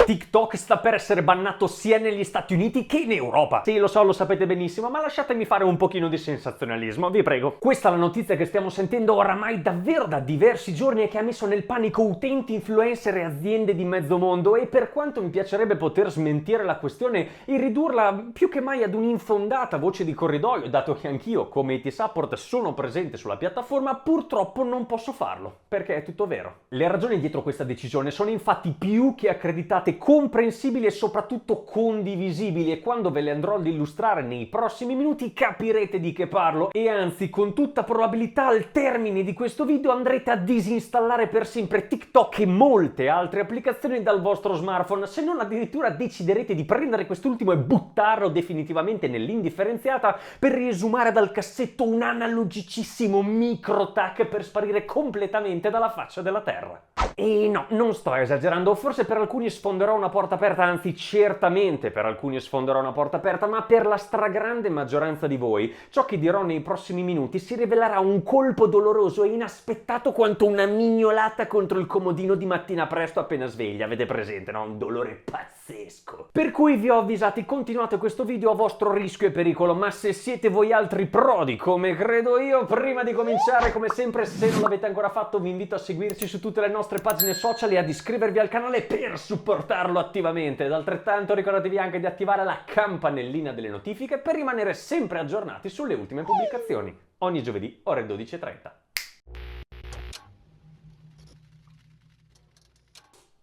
TikTok sta per essere bannato sia negli Stati Uniti che in Europa. Sì, lo so, lo sapete benissimo, ma lasciatemi fare un pochino di sensazionalismo, vi prego. Questa è la notizia che stiamo sentendo oramai davvero da diversi giorni e che ha messo nel panico utenti, influencer e aziende di mezzo mondo, e per quanto mi piacerebbe poter smentire la questione e ridurla più che mai ad un'infondata voce di corridoio, dato che anch'io come IT support sono presente sulla piattaforma, purtroppo non posso farlo, perché è tutto vero. Le ragioni dietro questa decisione sono infatti più che accreditate, comprensibili e soprattutto condivisibili, e quando ve le andrò ad illustrare nei prossimi minuti capirete di che parlo, e anzi con tutta probabilità al termine di questo video andrete a disinstallare per sempre TikTok e molte altre applicazioni dal vostro smartphone, se non addirittura deciderete di prendere quest'ultimo e buttarlo definitivamente nell'indifferenziata per riesumare dal cassetto un analogicissimo micro tac per sparire completamente dalla faccia della terra. E no, non sto esagerando, forse per alcuni sfonderò una porta aperta, anzi certamente per alcuni sfonderò una porta aperta, ma per la stragrande maggioranza di voi ciò che dirò nei prossimi minuti si rivelerà un colpo doloroso e inaspettato quanto una mignolata contro il comodino di mattina presto appena sveglia, avete presente, no? Un dolore pazzesco. Per cui vi ho avvisati, continuate questo video a vostro rischio e pericolo, ma se siete voi altri prodi come credo io, prima di cominciare come sempre, se non l'avete ancora fatto vi invito a seguirci su tutte le nostre pagine social e ad iscrivervi al canale per supportarlo attivamente, ed altrettanto ricordatevi anche di attivare la campanellina delle notifiche per rimanere sempre aggiornati sulle ultime pubblicazioni, ogni giovedì ore 12:30.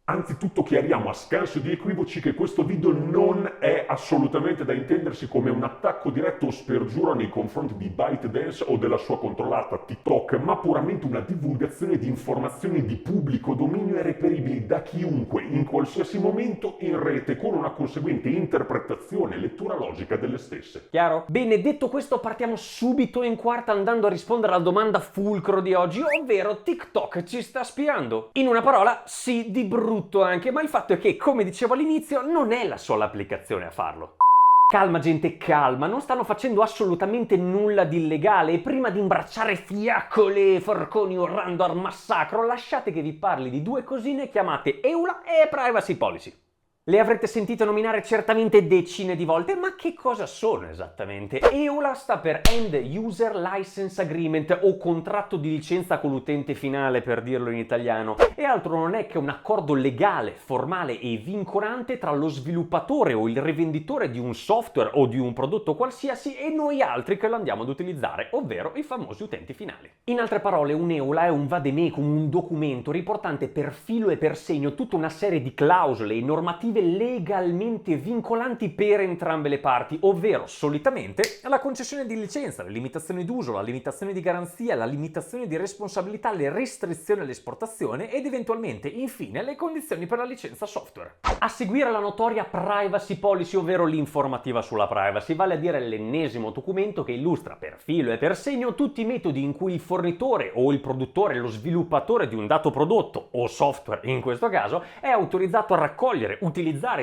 Anzitutto chiariamo a scanso di equivoci che questo video non è assolutamente da intendersi come un attacco diretto o spergiuro nei confronti di ByteDance o della sua controllata TikTok, ma puramente una divulgazione di informazioni di pubblico dominio e reperibili da chiunque, in qualsiasi momento, in rete, con una conseguente interpretazione e lettura logica delle stesse. Chiaro? Bene, detto questo partiamo subito in quarta andando a rispondere alla domanda fulcro di oggi, ovvero TikTok ci sta spiando? In una parola, sì, di brutto anche, ma il fatto è che, come dicevo all'inizio, non è la sola applicazione a farlo. Calma gente, calma, non stanno facendo assolutamente nulla di illegale, e prima di imbracciare fiaccole e forconi urlando al massacro, lasciate che vi parli di due cosine chiamate EULA e Privacy Policy. Le avrete sentite nominare certamente decine di volte, ma che cosa sono esattamente? EULA sta per End User License Agreement, o contratto di licenza con l'utente finale per dirlo in italiano, e altro non è che un accordo legale, formale e vincolante tra lo sviluppatore o il rivenditore di un software o di un prodotto qualsiasi e noi altri che lo andiamo ad utilizzare, ovvero i famosi utenti finali. In altre parole, un EULA è un vademecum, un documento riportante per filo e per segno tutta una serie di clausole e normative legalmente vincolanti per entrambe le parti, ovvero solitamente la concessione di licenza, le limitazioni d'uso, la limitazione di garanzia, la limitazione di responsabilità, le restrizioni all'esportazione ed eventualmente, infine, le condizioni per la licenza software. A seguire la notoria Privacy Policy, ovvero l'informativa sulla privacy, vale a dire l'ennesimo documento che illustra per filo e per segno tutti i metodi in cui il fornitore o il produttore, lo sviluppatore di un dato prodotto o software in questo caso, è autorizzato a raccogliere, utilizzare,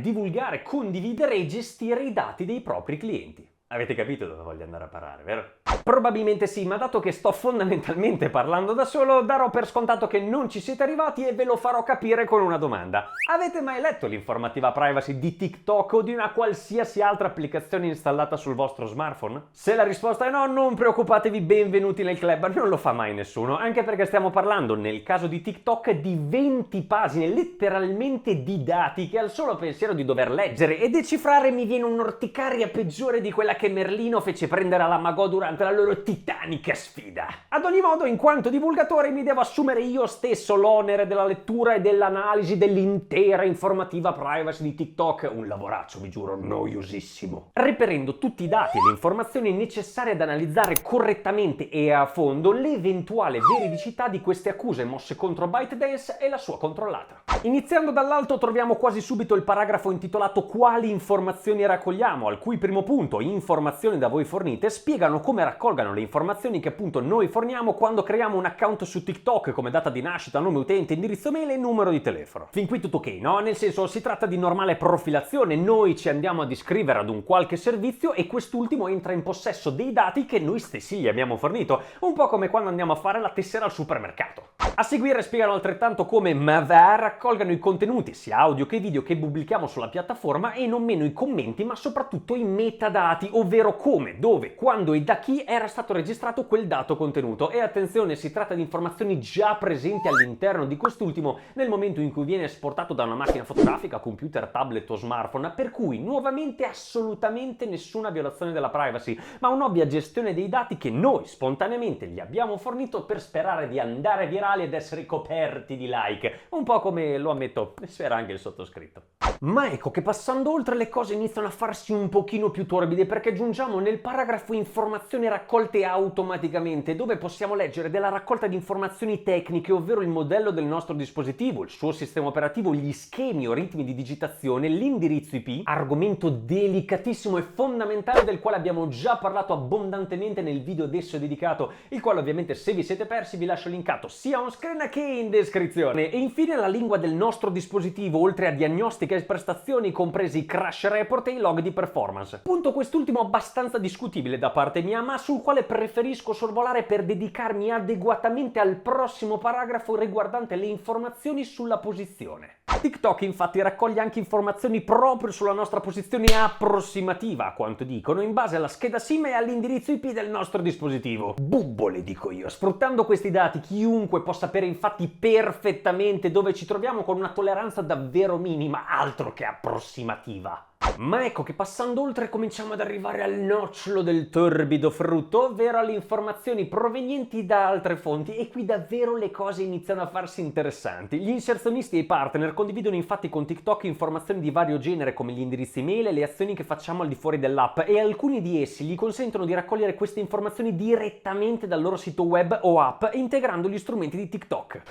divulgare, condividere e gestire i dati dei propri clienti. Avete capito dove voglio andare a parare, vero? Probabilmente sì, ma dato che sto fondamentalmente parlando da solo, darò per scontato che non ci siete arrivati e ve lo farò capire con una domanda. Avete mai letto l'informativa privacy di TikTok o di una qualsiasi altra applicazione installata sul vostro smartphone? Se la risposta è no, non preoccupatevi, benvenuti nel club, non lo fa mai nessuno, anche perché stiamo parlando, nel caso di TikTok, di 20 pagine letteralmente di dati che al solo pensiero di dover leggere e decifrare mi viene un'orticaria peggiore di quella che Merlino fece prendere alla Magò durante la loro titanica sfida. Ad ogni modo, in quanto divulgatore, mi devo assumere io stesso l'onere della lettura e dell'analisi dell'intera informativa privacy di TikTok, un lavoraccio, vi giuro, noiosissimo, reperendo tutti i dati e le informazioni necessarie ad analizzare correttamente e a fondo l'eventuale veridicità di queste accuse mosse contro ByteDance e la sua controllata. Iniziando dall'alto troviamo quasi subito il paragrafo intitolato Quali informazioni raccogliamo, al cui primo punto, informazioni da voi fornite spiegano come raccolgano le informazioni che appunto noi forniamo quando creiamo un account su TikTok, come data di nascita, nome utente, indirizzo mail e numero di telefono. Fin qui tutto ok, no? Nel senso, si tratta di normale profilazione, noi ci andiamo ad iscrivere ad un qualche servizio e quest'ultimo entra in possesso dei dati che noi stessi gli abbiamo fornito, un po' come quando andiamo a fare la tessera al supermercato. A seguire spiegano altrettanto come Mavà raccolgano i contenuti, sia audio che video, che pubblichiamo sulla piattaforma e non meno i commenti, ma soprattutto i metadati, ovvero come, dove, quando e da chi era stato registrato quel dato contenuto. E attenzione, si tratta di informazioni già presenti all'interno di quest'ultimo nel momento in cui viene esportato da una macchina fotografica, computer, tablet o smartphone, per cui nuovamente assolutamente nessuna violazione della privacy, ma un'ovvia gestione dei dati che noi spontaneamente gli abbiamo fornito per sperare di andare virali ed essere coperti di like, un po' come, lo ammetto, spera anche il sottoscritto. Ma ecco che passando oltre le cose iniziano a farsi un pochino più torbide, perché giungiamo nel paragrafo informazioni raccolte automaticamente, dove possiamo leggere della raccolta di informazioni tecniche, ovvero il modello del nostro dispositivo, il suo sistema operativo, gli schemi o ritmi di digitazione, l'indirizzo IP, argomento delicatissimo e fondamentale del quale abbiamo già parlato abbondantemente nel video ad esso dedicato, il quale ovviamente se vi siete persi vi lascio linkato sia on screen che in descrizione. E infine la lingua del nostro dispositivo, oltre a diagnostica e prestazioni, compresi i crash report e i log di performance. Punto quest'ultimo abbastanza discutibile da parte mia, ma sul quale preferisco sorvolare per dedicarmi adeguatamente al prossimo paragrafo riguardante le informazioni sulla posizione. TikTok infatti raccoglie anche informazioni proprio sulla nostra posizione approssimativa, a quanto dicono, in base alla scheda SIM e all'indirizzo IP del nostro dispositivo. Bubbole, dico io. Sfruttando questi dati, chiunque può sapere infatti perfettamente dove ci troviamo con una tolleranza davvero minima, altro che approssimativa. Ma ecco che passando oltre cominciamo ad arrivare al nocciolo del torbido frutto, ovvero alle informazioni provenienti da altre fonti, e qui davvero le cose iniziano a farsi interessanti. Gli inserzionisti e i partner condividono infatti con TikTok informazioni di vario genere come gli indirizzi email e le azioni che facciamo al di fuori dell'app, e alcuni di essi gli consentono di raccogliere queste informazioni direttamente dal loro sito web o app integrando gli strumenti di TikTok.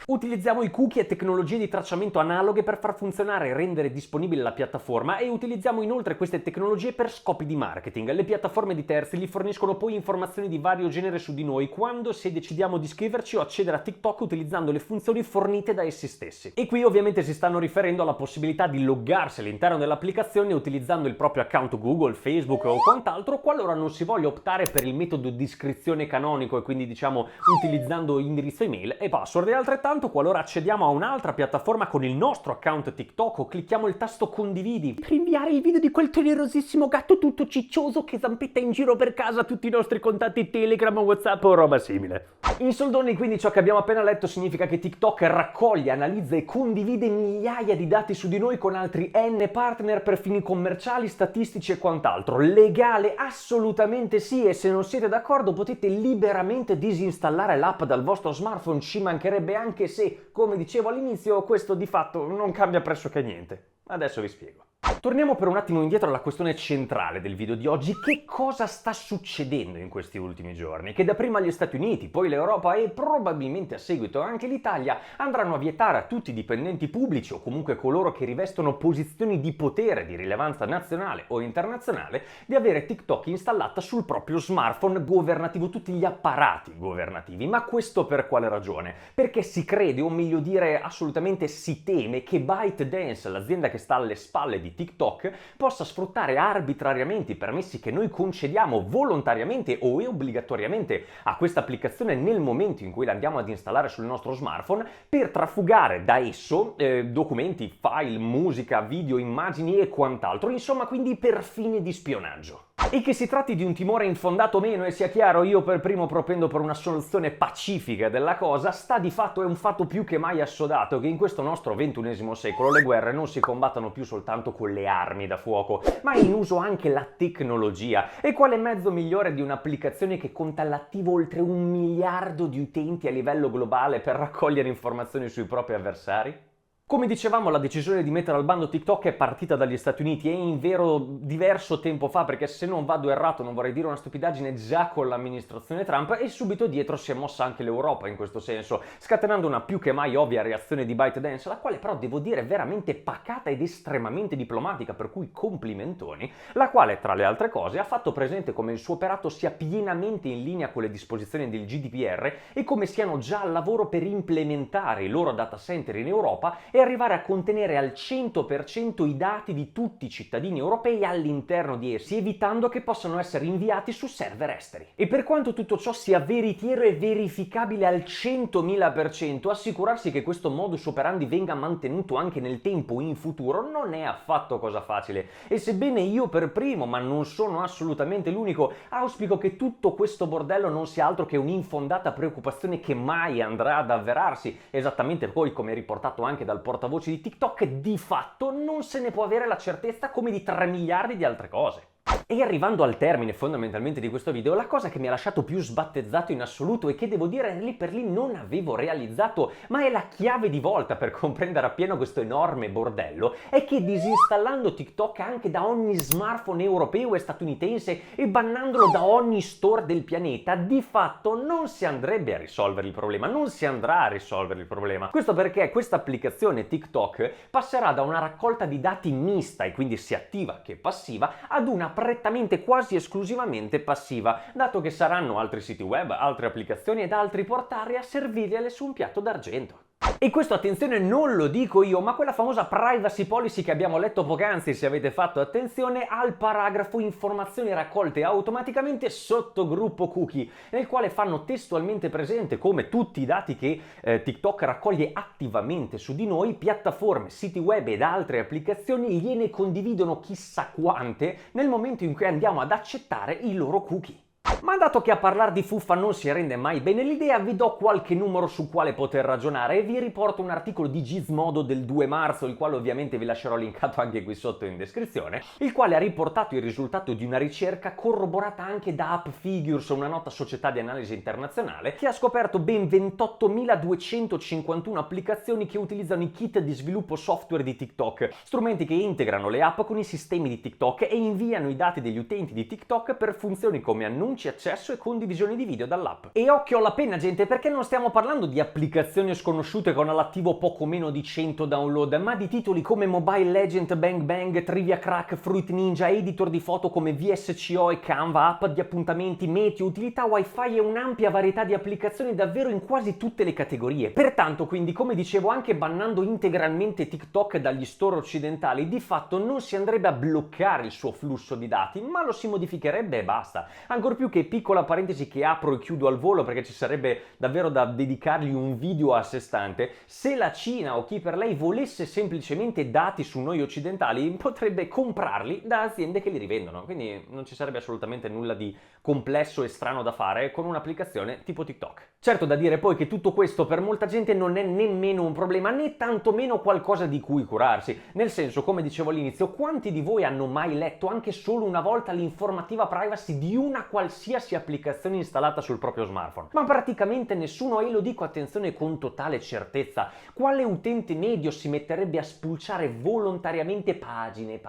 Utilizziamo i cookie e tecnologie di tracciamento analoghe per far funzionare e rendere disponibile la piattaforma, e utilizziamo inoltre queste tecnologie per scopi di marketing. Le piattaforme di terzi gli forniscono poi informazioni di vario genere su di noi quando se decidiamo di iscriverci o accedere a TikTok utilizzando le funzioni fornite da essi stessi. E qui ovviamente si stanno riferendo alla possibilità di loggarsi all'interno dell'applicazione utilizzando il proprio account Google, Facebook o quant'altro, qualora non si voglia optare per il metodo di iscrizione canonico e quindi diciamo utilizzando indirizzo email e password. E altrettanto qualora accediamo a un'altra piattaforma con il nostro account TikTok o clicchiamo il tasto condividi per inviare il video di quel tenerosissimo gatto tutto ciccioso che zampetta in giro per casa a tutti i nostri contatti Telegram, WhatsApp o roba simile. In soldoni quindi ciò che abbiamo appena letto significa che TikTok raccoglie, analizza e condivide migliaia di dati su di noi con altri N partner per fini commerciali, statistici e quant'altro. Legale? Assolutamente sì, e se non siete d'accordo potete liberamente disinstallare l'app dal vostro smartphone, ci mancherebbe, anche se, come dicevo all'inizio, questo di fatto non cambia pressoché niente. Adesso vi spiego. Torniamo per un attimo indietro alla questione centrale del video di oggi. Che cosa sta succedendo in questi ultimi giorni? Che dapprima gli Stati Uniti, poi l'Europa e probabilmente a seguito anche l'Italia andranno a vietare a tutti i dipendenti pubblici o comunque coloro che rivestono posizioni di potere di rilevanza nazionale o internazionale di avere TikTok installata sul proprio smartphone governativo, tutti gli apparati governativi. Ma questo per quale ragione? Perché si crede, o meglio dire assolutamente si teme, che ByteDance, l'azienda che sta alle spalle di TikTok, possa sfruttare arbitrariamente i permessi che noi concediamo volontariamente o obbligatoriamente a questa applicazione nel momento in cui la andiamo ad installare sul nostro smartphone, per trafugare da esso documenti, file, musica, video, immagini e quant'altro, insomma quindi per fini di spionaggio. E che si tratti di un timore infondato o meno, e sia chiaro, io per primo propendo per una soluzione pacifica della cosa, sta di fatto, è un fatto più che mai assodato che in questo nostro XXI secolo le guerre non si combattono più soltanto con le armi da fuoco, ma è in uso anche la tecnologia. E quale mezzo migliore di un'applicazione che conta all'attivo oltre 1 miliardo di utenti a livello globale per raccogliere informazioni sui propri avversari? Come dicevamo, la decisione di mettere al bando TikTok è partita dagli Stati Uniti e in vero diverso tempo fa, perché se non vado errato, non vorrei dire una stupidaggine, già con l'amministrazione Trump, e subito dietro si è mossa anche l'Europa in questo senso, scatenando una più che mai ovvia reazione di ByteDance, la quale però devo dire veramente pacata ed estremamente diplomatica, per cui complimentoni, la quale tra le altre cose ha fatto presente come il suo operato sia pienamente in linea con le disposizioni del GDPR e come siano già al lavoro per implementare i loro data center in Europa e arrivare a contenere al 100% i dati di tutti i cittadini europei all'interno di essi, evitando che possano essere inviati su server esteri. E per quanto tutto ciò sia veritiero e verificabile al 100.000%, assicurarsi che questo modus operandi venga mantenuto anche nel tempo in futuro non è affatto cosa facile. E sebbene io per primo, ma non sono assolutamente l'unico, auspico che tutto questo bordello non sia altro che un'infondata preoccupazione che mai andrà ad avverarsi, esattamente poi come riportato anche dal portavoce di TikTok, di fatto non se ne può avere la certezza come di 3 miliardi di altre cose. E arrivando al termine fondamentalmente di questo video, la cosa che mi ha lasciato più sbattezzato in assoluto e che devo dire lì per lì non avevo realizzato, ma è la chiave di volta per comprendere appieno questo enorme bordello, è che disinstallando TikTok anche da ogni smartphone europeo e statunitense e bannandolo da ogni store del pianeta, di fatto non si andrebbe a risolvere il problema, non si andrà a risolvere il problema. Questo perché questa applicazione TikTok passerà da una raccolta di dati mista e quindi sia attiva che passiva ad una prettamente quasi esclusivamente passiva, dato che saranno altri siti web, altre applicazioni ed altri portali a servirgliele su un piatto d'argento. E questo, attenzione, non lo dico io, ma quella famosa privacy policy che abbiamo letto poc'anzi, se avete fatto attenzione, al paragrafo informazioni raccolte automaticamente sotto gruppo cookie, nel quale fanno testualmente presente come tutti i dati che TikTok raccoglie attivamente su di noi, piattaforme, siti web ed altre applicazioni gliene condividono chissà quante nel momento in cui andiamo ad accettare i loro cookie. Ma dato che a parlare di fuffa non si rende mai bene l'idea, vi do qualche numero su quale poter ragionare e vi riporto un articolo di Gizmodo del 2 marzo, il quale ovviamente vi lascerò linkato anche qui sotto in descrizione, il quale ha riportato il risultato di una ricerca corroborata anche da AppFigures, una nota società di analisi internazionale, che ha scoperto ben 28.251 applicazioni che utilizzano i kit di sviluppo software di TikTok, strumenti che integrano le app con i sistemi di TikTok e inviano i dati degli utenti di TikTok per funzioni come annunci, accesso e condivisione di video dall'app. E occhio alla penna, gente, perché non stiamo parlando di applicazioni sconosciute con all'attivo poco meno di 100 download, ma di titoli come Mobile Legend, Bang Bang, Trivia Crack, Fruit Ninja, editor di foto come VSCO e Canva, app di appuntamenti, meteo, utilità wifi e un'ampia varietà di applicazioni davvero in quasi tutte le categorie. Pertanto, quindi, come dicevo, anche bannando integralmente TikTok dagli store occidentali, di fatto non si andrebbe a bloccare il suo flusso di dati, ma lo si modificherebbe e basta. Ancor più che, piccola parentesi che apro e chiudo al volo perché ci sarebbe davvero da dedicargli un video a sé stante, se la Cina o chi per lei volesse semplicemente dati su noi occidentali, potrebbe comprarli da aziende che li rivendono, quindi non ci sarebbe assolutamente nulla di complesso e strano da fare con un'applicazione tipo TikTok. Certo, da dire poi che tutto questo per molta gente non è nemmeno un problema, né tantomeno qualcosa di cui curarsi, nel senso, come dicevo all'inizio, quanti di voi hanno mai letto anche solo una volta l'informativa privacy di una qualsiasi applicazione installata sul proprio smartphone? Ma praticamente nessuno, e lo dico, attenzione, con totale certezza. Quale utente medio si metterebbe a spulciare volontariamente pagine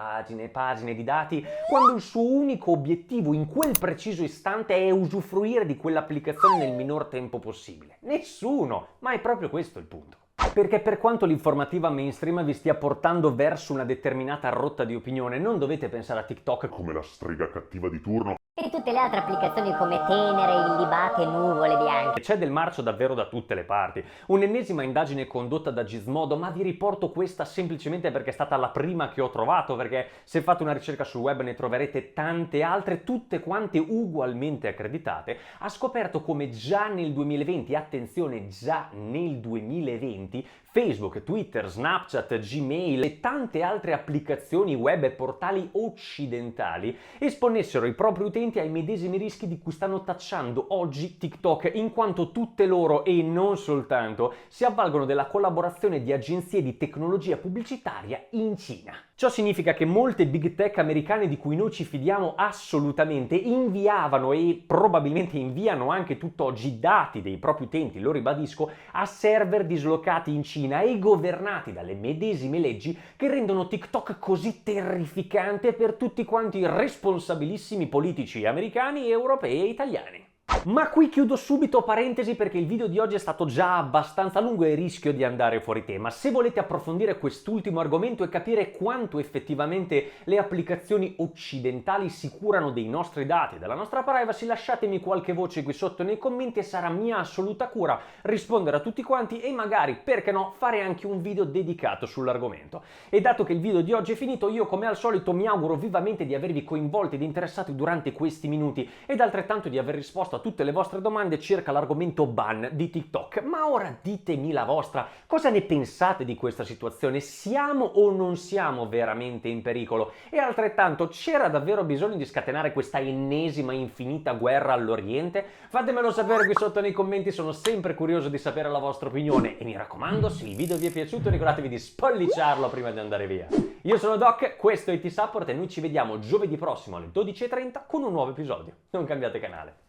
di dati quando il suo unico obiettivo in quel preciso istante è usufruire di quell'applicazione nel minor tempo possibile? Nessuno! Ma è proprio questo il punto. Perché per quanto l'informativa mainstream vi stia portando verso una determinata rotta di opinione, non dovete pensare a TikTok come la strega cattiva di turno e tutte le altre applicazioni come Tenere, Illibate, Nuvole Bianche. C'è del marcio davvero da tutte le parti. Un'ennesima indagine condotta da Gizmodo, ma vi riporto questa semplicemente perché è stata la prima che ho trovato, perché se fate una ricerca sul web ne troverete tante altre, tutte quante ugualmente accreditate. Ha scoperto come già nel 2020, attenzione, già nel 2020, Facebook, Twitter, Snapchat, Gmail e tante altre applicazioni web e portali occidentali esponessero i propri utenti ai medesimi rischi di cui stanno tacciando oggi TikTok, in quanto tutte loro, e non soltanto, si avvalgono della collaborazione di agenzie di tecnologia pubblicitaria in Cina. Ciò significa che molte big tech americane di cui noi ci fidiamo assolutamente inviavano e probabilmente inviano anche tutt'oggi dati dei propri utenti, lo ribadisco, a server dislocati in Cina macchina e governati dalle medesime leggi che rendono TikTok così terrificante per tutti quanti i responsabilissimi politici americani, europei e italiani. Ma qui chiudo subito parentesi perché il video di oggi è stato già abbastanza lungo e rischio di andare fuori tema. Se volete approfondire quest'ultimo argomento e capire quanto effettivamente le applicazioni occidentali si curano dei nostri dati, della nostra privacy, lasciatemi qualche voce qui sotto nei commenti e sarà mia assoluta cura rispondere a tutti quanti e magari, perché no, fare anche un video dedicato sull'argomento. E dato che il video di oggi è finito, io come al solito mi auguro vivamente di avervi coinvolti ed interessati durante questi minuti ed altrettanto di aver risposto a tutte le vostre domande circa l'argomento ban di TikTok. Ma ora ditemi la vostra, cosa ne pensate di questa situazione? Siamo o non siamo veramente in pericolo? E altrettanto, c'era davvero bisogno di scatenare questa ennesima infinita guerra all'Oriente? Fatemelo sapere qui sotto nei commenti, sono sempre curioso di sapere la vostra opinione e mi raccomando, se il video vi è piaciuto ricordatevi di spolliciarlo prima di andare via. Io sono Doc, questo è IT Support e noi ci vediamo giovedì prossimo alle 12:30 con un nuovo episodio. Non cambiate canale.